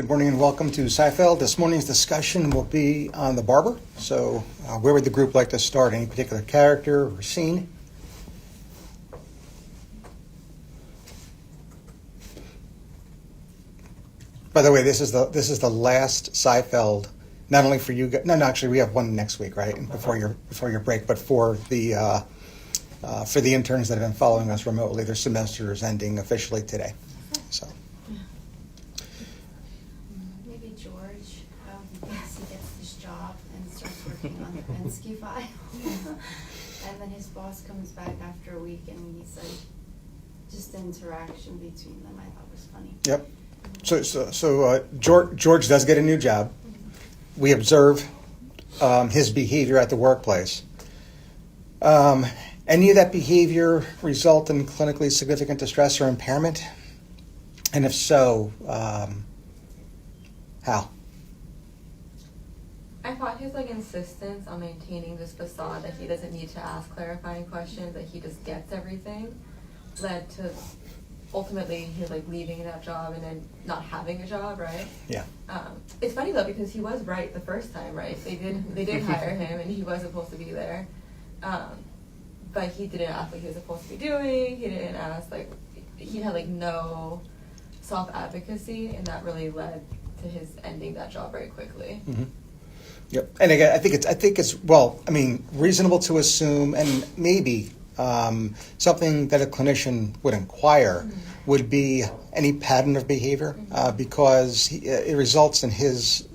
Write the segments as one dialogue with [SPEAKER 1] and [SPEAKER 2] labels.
[SPEAKER 1] Good morning and welcome to Psyfeld. This morning's discussion will be on the Barber. So where would the group like to start? Any particular character or scene? By the way, this is the last Psyfeld, not only for you guys. No, actually, we have one next week, right? Before your break, but for the interns that have been following us remotely, their semester is ending officially today. So.
[SPEAKER 2] Maybe George, yes, he gets this job and starts working on the Penske file. And then his boss comes back after a week and he's like, just the interaction between them I thought was funny.
[SPEAKER 1] Yep. So George does get a new job. We observe his behavior at the workplace. Any of that behavior result in clinically significant distress or impairment? And if so, how?
[SPEAKER 3] I thought his insistence on maintaining this facade that he doesn't need to ask clarifying questions, that he just gets everything, led to ultimately he leaving that job and then not having a job, right?
[SPEAKER 1] Yeah.
[SPEAKER 3] It's funny though because he was right the first time, right? They did hire him and he was supposed to be there, but he didn't ask what he was supposed to be doing. He didn't ask he had no self-advocacy, and that really led to his ending that job very quickly.
[SPEAKER 1] Mm-hmm. Yep. And again, I think it's reasonable to assume, and maybe something that a clinician would inquire would be any pattern of behavior, because it results in his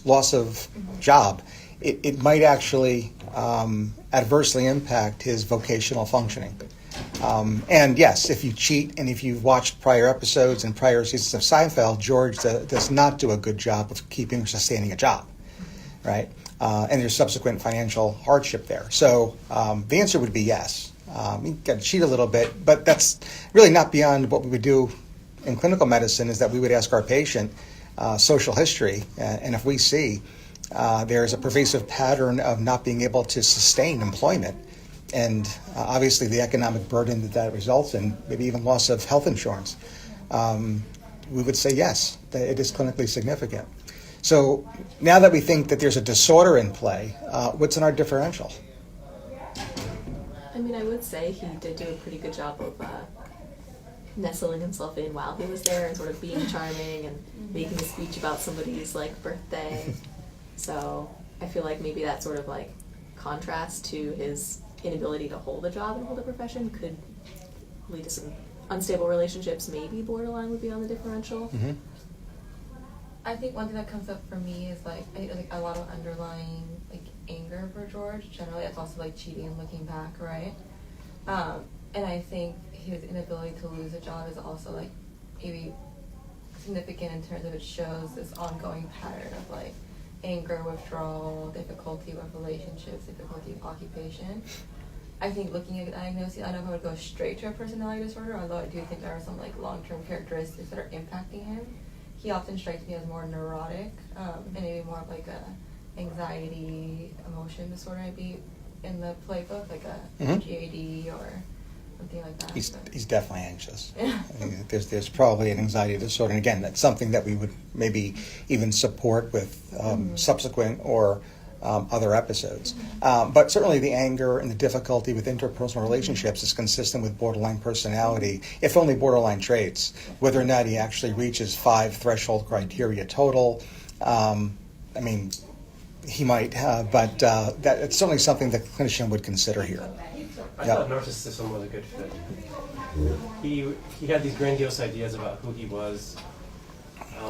[SPEAKER 1] loss of job. It might actually adversely impact his vocational functioning. And yes, if you cheat and if you've watched prior episodes and prior seasons of Seinfeld, George does not do a good job of keeping or sustaining a job, right? And there's subsequent financial hardship there. So the answer would be yes. You got to cheat a little bit, but that's really not beyond what we would do in clinical medicine, is that we would ask our patient social history, and if we see there's a pervasive pattern of not being able to sustain employment, and obviously the economic burden that results in, maybe even loss of health insurance, we would say yes, that it is clinically significant. So now that we think that there's a disorder in play, what's in our differential?
[SPEAKER 4] I would say he did do a pretty good job of nestling himself in while he was there and sort of being charming and making a speech about somebody's birthday. So I feel like maybe that sort of contrast to his inability to hold a job and hold a profession could lead to some unstable relationships. Maybe borderline would be on the differential.
[SPEAKER 1] Mm-hmm.
[SPEAKER 3] I think one thing that comes up for me is a lot of underlying anger for George. Generally, it's also cheating and looking back, right? And I think his inability to lose a job is also maybe significant in terms of it shows this ongoing pattern of anger, withdrawal, difficulty with relationships, difficulty with occupation. I think looking at the diagnosis, I don't know if I would go straight to a personality disorder, although I do think there are some long-term characteristics that are impacting him. He often strikes me as more neurotic, and maybe more of a anxiety, emotion disorder maybe in the playbook, a GAD or something like that.
[SPEAKER 1] He's definitely anxious.
[SPEAKER 3] Yeah.
[SPEAKER 1] There's probably an anxiety disorder, and again, that's something that we would maybe even support with subsequent or other episodes. But certainly the anger and the difficulty with interpersonal relationships is consistent with borderline personality, if only borderline traits. Whether or not he actually reaches 5 threshold criteria total, he might, but it's certainly something the clinician would consider here.
[SPEAKER 5] I thought narcissism was a good fit. He had these grandiose ideas about who he was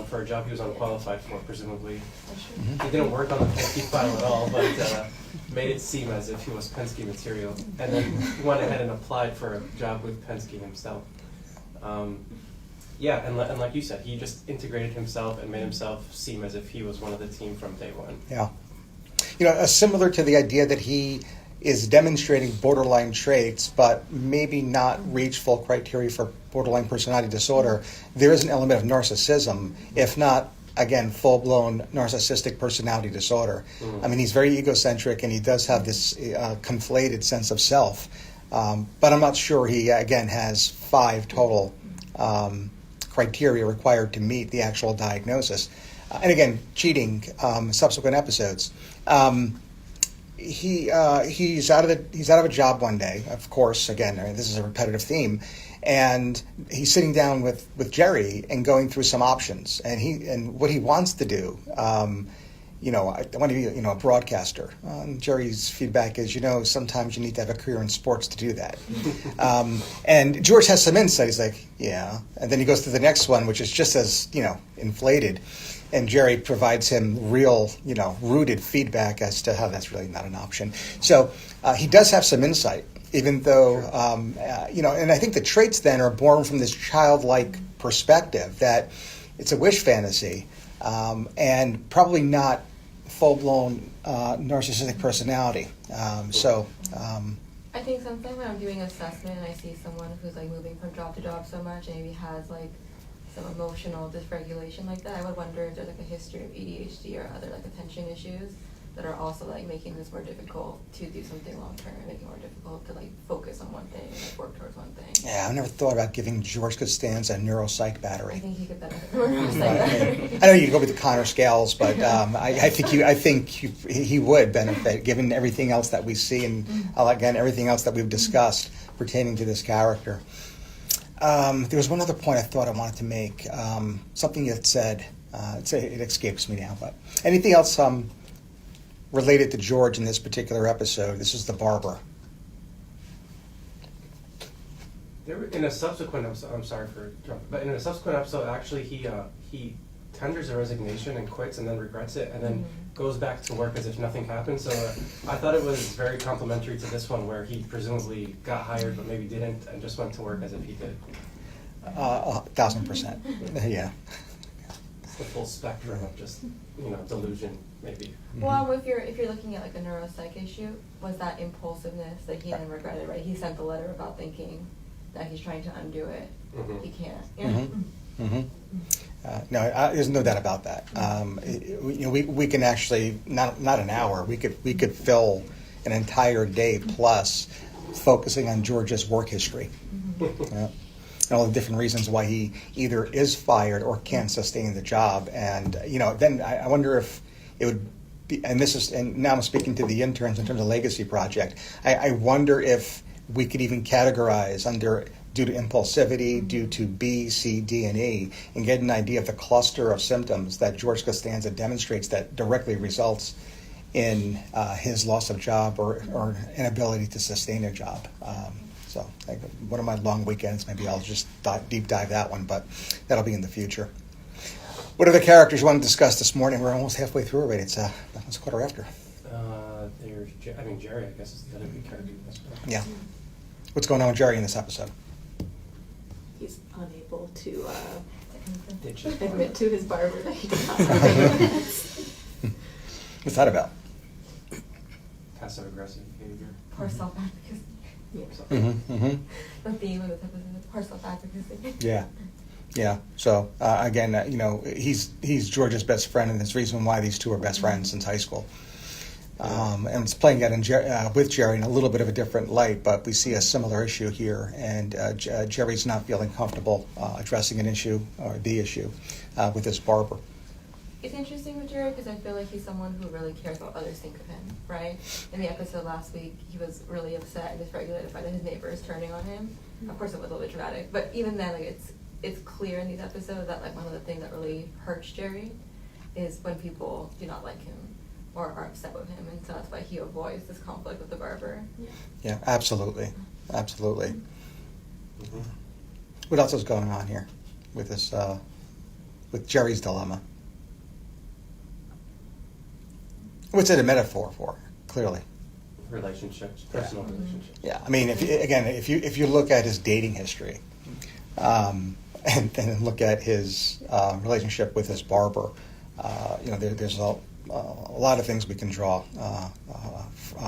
[SPEAKER 5] for a job he was unqualified for, presumably.
[SPEAKER 1] Mm-hmm.
[SPEAKER 5] He didn't work on the Penske file at all, but made it seem as if he was Penske material. And then he went ahead and applied for a job with Penske himself. And like you said, he just integrated himself and made himself seem as if he was one of the team from day one.
[SPEAKER 1] Yeah. Similar to the idea that he is demonstrating borderline traits, but maybe not reach full criteria for borderline personality disorder, there is an element of narcissism, if not, again, full-blown narcissistic personality disorder. He's very egocentric, and he does have this conflated sense of self, but I'm not sure he, again, has 5 total criteria required to meet the actual diagnosis. And again, cheating, subsequent episodes. He's out of a job one day, of course. Again, this is a repetitive theme, and he's sitting down with Jerry and going through some options, and what he wants to do. I want to be a broadcaster. Jerry's feedback is, sometimes you need to have a career in sports to do that. And George has some insight. He's like, yeah, and then he goes to the next one, which is just as inflated. And Jerry provides him real, rooted feedback as to how that's really not an option. So he does have some insight, even though, and I think the traits then are born from this childlike perspective that it's a wish fantasy, and probably not full-blown narcissistic personality.
[SPEAKER 3] I think sometimes when I'm doing assessment and I see someone who's like moving from job to job so much and maybe has like some emotional dysregulation like that, I would wonder if there's like a history of ADHD or other like attention issues that are also like making this more difficult to do something long term and making it more difficult to like focus on one thing and like work towards one thing.
[SPEAKER 1] Yeah, I've never thought about giving George Costanza a neuropsych battery.
[SPEAKER 3] I think he could benefit from a neuropsych battery.
[SPEAKER 1] I know you go with the Connor scales, but I think he would benefit given everything else that we see and again everything else that we've discussed pertaining to this character. There was one other point I thought I wanted to make. Something you had said. It escapes me now. But anything else related to George in this particular episode? This is the barber.
[SPEAKER 5] In a subsequent episode, I'm sorry for jumping, but in a subsequent episode, actually, he tenders a resignation and quits, and then regrets it, and then goes back to work as if nothing happened. So I thought it was very complimentary to this one, where he presumably got hired but maybe didn't, and just went to work as if he did.
[SPEAKER 1] 1,000%. Yeah.
[SPEAKER 5] It's the full spectrum of just delusion, maybe.
[SPEAKER 3] Well, if you're looking at like a neuropsych issue, was that impulsiveness that he then regretted, right? He sent the letter about thinking that he's trying to undo it.
[SPEAKER 5] Mm-hmm.
[SPEAKER 3] He can't.
[SPEAKER 1] Mm-hmm. Mm-hmm. No, there's no doubt about that. We can actually not an hour. We could fill an entire day plus focusing on George's work history. Yeah. And all the different reasons why he either is fired or can't sustain the job. And then I wonder if it would be. And now I'm speaking to the interns in terms of Legacy Project. I wonder if we could even categorize under due to impulsivity, due to B, C, D, and E, and get an idea of the cluster of symptoms that George Costanza demonstrates that directly results in his loss of job or inability to sustain a job. So one of my long weekends, maybe I'll just deep dive that one, but that'll be in the future. What other characters you want to discuss this morning? We're almost halfway through already. It's a quarter after.
[SPEAKER 5] There's Jerry, I guess, is the other big character.
[SPEAKER 1] Yeah. What's going on with Jerry in this episode?
[SPEAKER 4] He's unable to
[SPEAKER 5] Ditches.
[SPEAKER 4] admit to his barber that he did not like.
[SPEAKER 1] What's that about?
[SPEAKER 5] Passive aggressive behavior.
[SPEAKER 3] Poor self-advocacy.
[SPEAKER 4] Yeah.
[SPEAKER 1] Mm-hmm, mm-hmm.
[SPEAKER 3] The theme of this episode is poor self-advocacy.
[SPEAKER 1] Yeah. So again, he's George's best friend, and there's a reason why these two are best friends since high school. And it's playing out with Jerry in a little bit of a different light, but we see a similar issue here, and Jerry's not feeling comfortable addressing an issue or the issue with his barber.
[SPEAKER 3] It's interesting with Jerry because I feel like he's someone who really cares what others think of him, right? In the episode last week, he was really upset and dysregulated by his neighbors turning on him. Of course, it was a little bit dramatic, but even then, it's clear in these episodes that one of the things that really hurts Jerry is when people do not like him or are upset with him, and so that's why he avoids this conflict with the barber.
[SPEAKER 1] Yeah, absolutely.
[SPEAKER 5] Mm-hmm.
[SPEAKER 1] What else is going on here with this with Jerry's dilemma? What's it a metaphor for? Clearly.
[SPEAKER 5] Relationships, personal relationships.
[SPEAKER 1] Yeah, I mean, if you look at his dating history, and then look at his relationship with his barber, there's a lot of things we can draw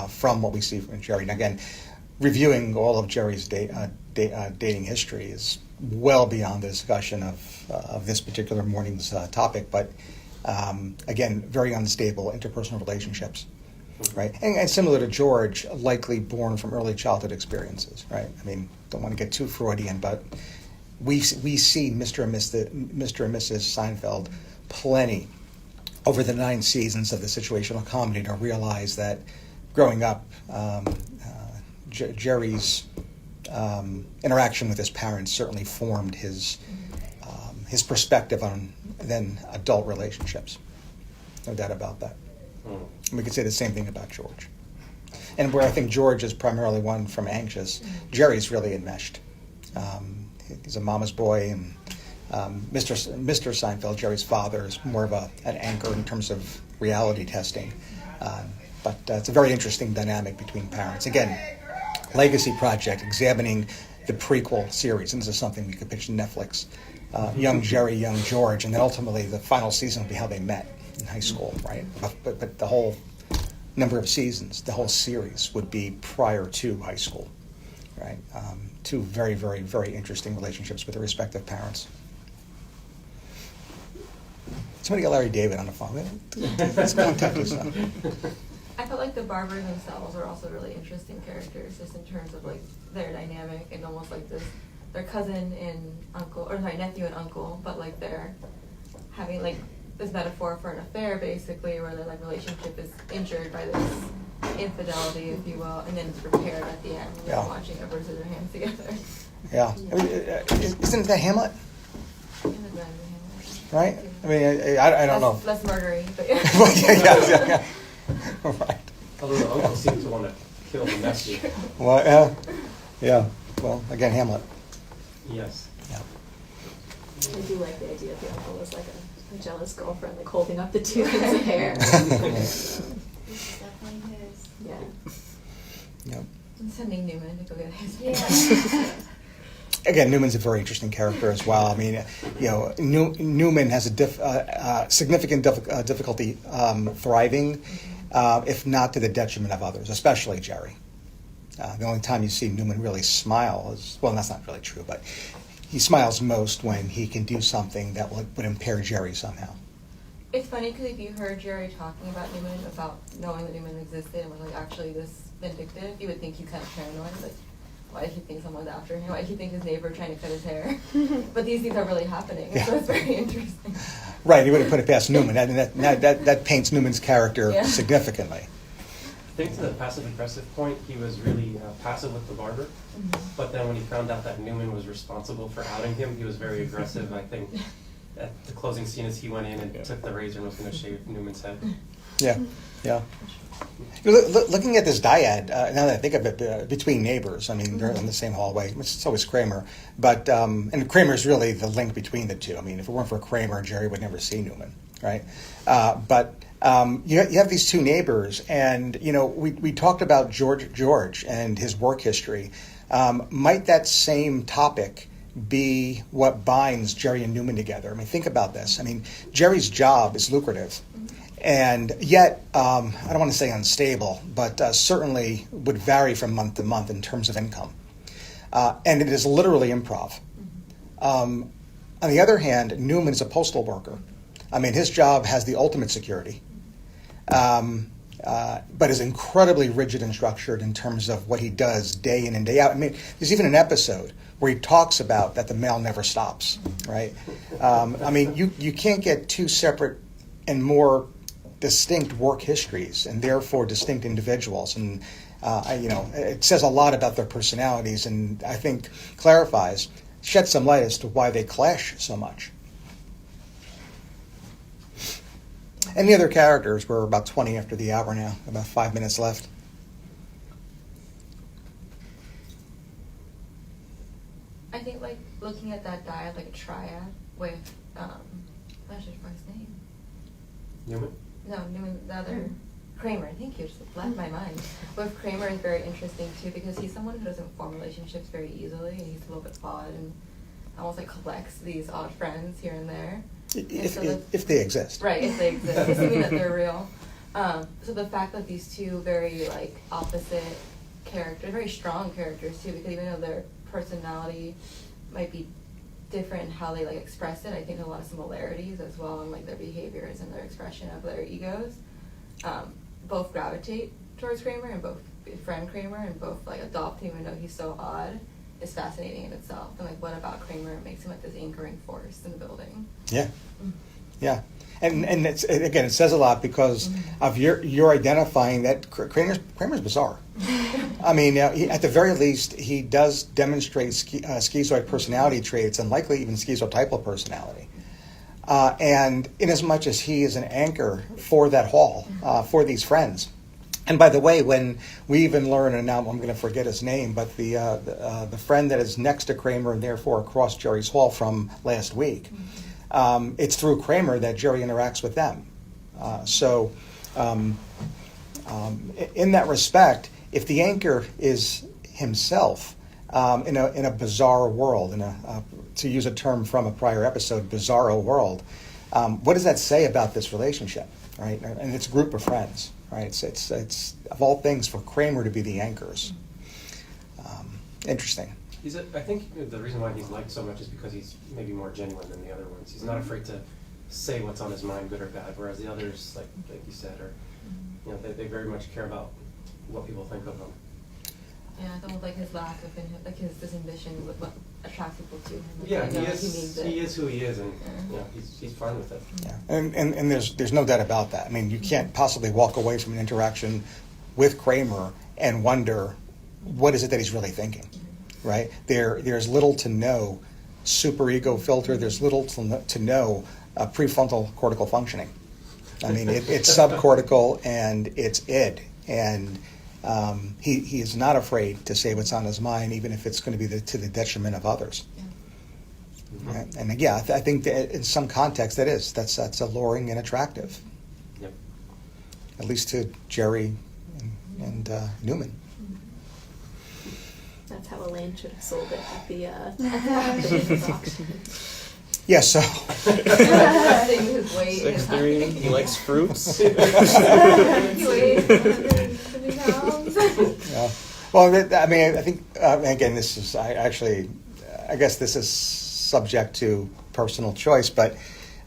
[SPEAKER 1] from what we see from Jerry. And again, reviewing all of Jerry's dating history is well beyond the discussion of this particular morning's topic, but again, very unstable interpersonal relationships, right? And similar to George, likely born from early childhood experiences, right? I mean, don't want to get too Freudian, but we see Mr. and Mrs. Seinfeld plenty over the 9 seasons of the situational comedy to realize that growing up, Jerry's interaction with his parents certainly formed his perspective on then adult relationships. No doubt about that. And we could say the same thing about George. And where I think George is primarily one from anxious, Jerry's really enmeshed. He's a mama's boy, and Mr. Seinfeld, Jerry's father, is more of an anchor in terms of reality testing. But it's a very interesting dynamic between parents. Again, legacy project, examining the prequel series, and this is something we could pitch to Netflix. Young Jerry, young George, and then ultimately the final season will be how they met in high school, right? But the whole number of seasons, the whole series would be prior to high school, right? Two very, very, very interesting relationships with their respective parents. Somebody get Larry David on the phone. Let's contact us.
[SPEAKER 3] I felt like the Barbers themselves are also really interesting characters, just in terms of like their dynamic and almost like their cousin and uncle, or sorry, nephew and uncle, but like they're having like this metaphor for an affair basically, where their like relationship is injured by this infidelity, if you will, and then it's repaired at the end when they're watching Edward Scissorhands together.
[SPEAKER 1] Yeah, I mean, isn't that Hamlet? Right? I mean, I don't know.
[SPEAKER 3] Less murdery, but yeah.
[SPEAKER 1] yeah. Right.
[SPEAKER 5] Although the uncle seems to want to kill the nephew.
[SPEAKER 1] Well, yeah. Well, again, Hamlet.
[SPEAKER 5] Yes.
[SPEAKER 1] Yeah.
[SPEAKER 4] I do like the idea of the uncle as like a jealous girlfriend, like holding up the 2 ends of hair.
[SPEAKER 2] It's definitely his.
[SPEAKER 4] Yeah.
[SPEAKER 1] Yep.
[SPEAKER 3] I'm sending Newman to go get his.
[SPEAKER 2] Yeah.
[SPEAKER 1] Again, Newman's a very interesting character as well. I mean, Newman has a significant difficulty thriving, if not to the detriment of others, especially Jerry. The only time you see Newman really smile is, well, that's not really true, but he smiles most when he can do something that would impair Jerry somehow.
[SPEAKER 3] It's funny because if you heard Jerry talking about Newman, about knowing that Newman existed and was like actually this vindictive, you would think he's kind of paranoid. Like, why did he think someone's after him? Why did he think his neighbor trying to cut his hair? But these things are really happening, so it's very interesting.
[SPEAKER 1] Right, he wouldn't put it past Newman. That paints Newman's character significantly.
[SPEAKER 5] I think to the passive-aggressive point, he was really passive with the barber.
[SPEAKER 3] Mm-hmm.
[SPEAKER 5] But then when he found out that Newman was responsible for outing him, he was very aggressive. I think at the closing scene as he went in and took the razor and was going to shave Newman's head.
[SPEAKER 1] Yeah. Looking at this dyad, now that I think of it, between neighbors, I mean, they're in the same hallway. It's always Kramer. But, and Kramer's really the link between the two. I mean, if it weren't for Kramer, Jerry would never see Newman, right? But you have these two neighbors, and, we talked about George and his work history. Might that same topic be what binds Jerry and Newman together? I mean, think about this. I mean, Jerry's job is lucrative. And yet, I don't want to say unstable, but certainly would vary from month to month in terms of income. And it is literally improv. On the other hand, Newman is a postal worker. I mean, his job has the ultimate security, but is incredibly rigid and structured in terms of what he does day in and day out. I mean, there's even an episode where he talks about that the mail never stops, right? I mean, you can't get two separate and more distinct work histories and therefore distinct individuals, and it says a lot about their personalities, and I think sheds some light as to why they clash so much. Any other characters? We're about 20 after the hour now, about 5 minutes left.
[SPEAKER 3] I think like looking at that dyad like a triad with what's his first name?
[SPEAKER 5] Newman?
[SPEAKER 3] No, Newman, the other Kramer. Thank you, just left my mind. With Kramer is very interesting too because he's someone who doesn't form relationships very easily, and he's a little bit odd and almost like collects these odd friends here and there.
[SPEAKER 1] If they exist.
[SPEAKER 3] Right, if they exist, assuming that they're real. So the fact that these two very like opposite characters, very strong characters too, because even though their personality might be different in how they like express it, I think there's a lot of similarities as well in like their behaviors and their expression of their egos. Both gravitate towards Kramer and both befriend Kramer and both like adopt him even though he's so odd. is fascinating in itself. And like, what about Kramer makes him like this anchoring force in the building?
[SPEAKER 1] Yeah, yeah, and it's, again, it says a lot because of you're identifying that Kramer's bizarre. I mean, at the very least, he does demonstrate schizoid personality traits and likely even schizotypal personality. And in as much as he is an anchor for that hall, for these friends. And by the way, when we even learn, and now I'm going to forget his name, but the friend that is next to Kramer and therefore across Jerry's hall from last week, it's through Kramer that Jerry interacts with them. So in that respect, if the anchor is himself in a bizarre world, to use a term from a prior episode, bizarro world, what does that say about this relationship, right? And it's a group of friends, right? It's of all things for Kramer to be the anchors. Interesting.
[SPEAKER 5] I think the reason why he's liked so much is because he's maybe more genuine than the other ones. He's not afraid to say what's on his mind, good or bad, whereas the others, like you said, they very much care about what people think of them.
[SPEAKER 3] Yeah, I thought like his lack of his ambition, what attracts people to him.
[SPEAKER 5] Yeah,
[SPEAKER 3] Like,
[SPEAKER 5] he is who he is, and he's fine with it.
[SPEAKER 1] Yeah, and there's no doubt about that. I mean, you can't possibly walk away from an interaction with Kramer and wonder what is it that he's really thinking, right? There's little to no superego filter. There's little to no prefrontal cortical functioning. I mean, it's subcortical and it's id, and he is not afraid to say what's on his mind, even if it's going to be to the detriment of others.
[SPEAKER 3] Yeah.
[SPEAKER 1] Right? And yeah, I think that in some context that's alluring and attractive.
[SPEAKER 5] Yep.
[SPEAKER 1] At least to Jerry and Newman.
[SPEAKER 4] That's how Elaine should have sold it at the auction.
[SPEAKER 1] Yeah, so
[SPEAKER 3] Investing his weight in
[SPEAKER 6] 6'3", he likes fruits.
[SPEAKER 3] He weighs 170 pounds.
[SPEAKER 1] yeah. Well, I mean, I think again, this is I guess this is subject to personal choice, but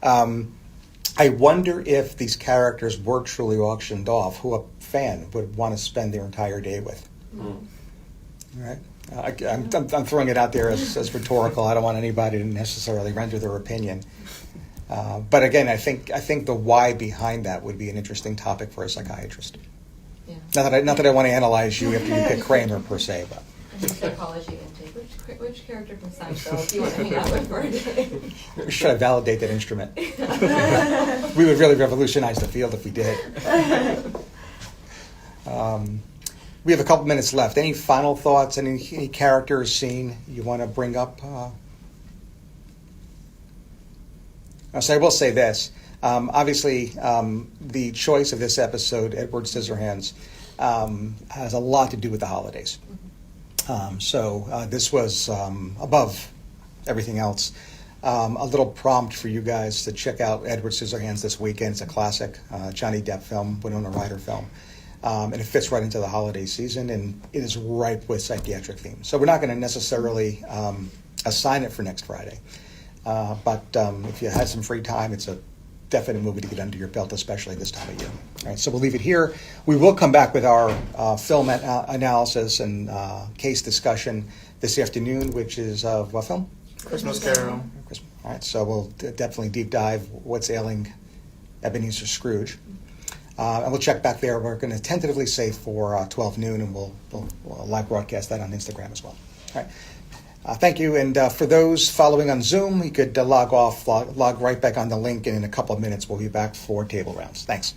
[SPEAKER 1] I wonder if these characters were truly auctioned off, who a fan would want to spend their entire day with. Right? I'm throwing it out there as rhetorical. I don't want anybody to necessarily render their opinion. But again, I think the why behind that would be an interesting topic for a psychiatrist.
[SPEAKER 3] Yeah.
[SPEAKER 1] Not that I want to analyze you after you pick Kramer per se, but.
[SPEAKER 3] I think psychology intake. Which character from Seinfeld do you want to hang out with for a day?
[SPEAKER 1] Should I validate that instrument? We would really revolutionize the field if we did. We have a couple minutes left. Any final thoughts? Any character or scene you want to bring up? So I will say this. Obviously, the choice of this episode, Edward Scissorhands, has a lot to do with the holidays. So this was above everything else. A little prompt for you guys to check out Edward Scissorhands this weekend. It's a classic Johnny Depp film, Winona Ryder film. And it fits right into the holiday season, and it is ripe with psychiatric themes. So we're not going to necessarily assign it for next Friday. But if you had some free time, it's a definite movie to get under your belt, especially this time of year. All right, so we'll leave it here. We will come back with our film analysis and case discussion this afternoon, which is what film?
[SPEAKER 6] Christmas Carol.
[SPEAKER 1] All right, so we'll definitely deep dive what's ailing Ebenezer Scrooge. And we'll check back there. We're going to tentatively say for 12 noon, and we'll live broadcast that on Instagram as well. All right. Thank you. And for those following on Zoom, you could log right back on the link, and in a couple of minutes, we'll be back for table rounds. Thanks.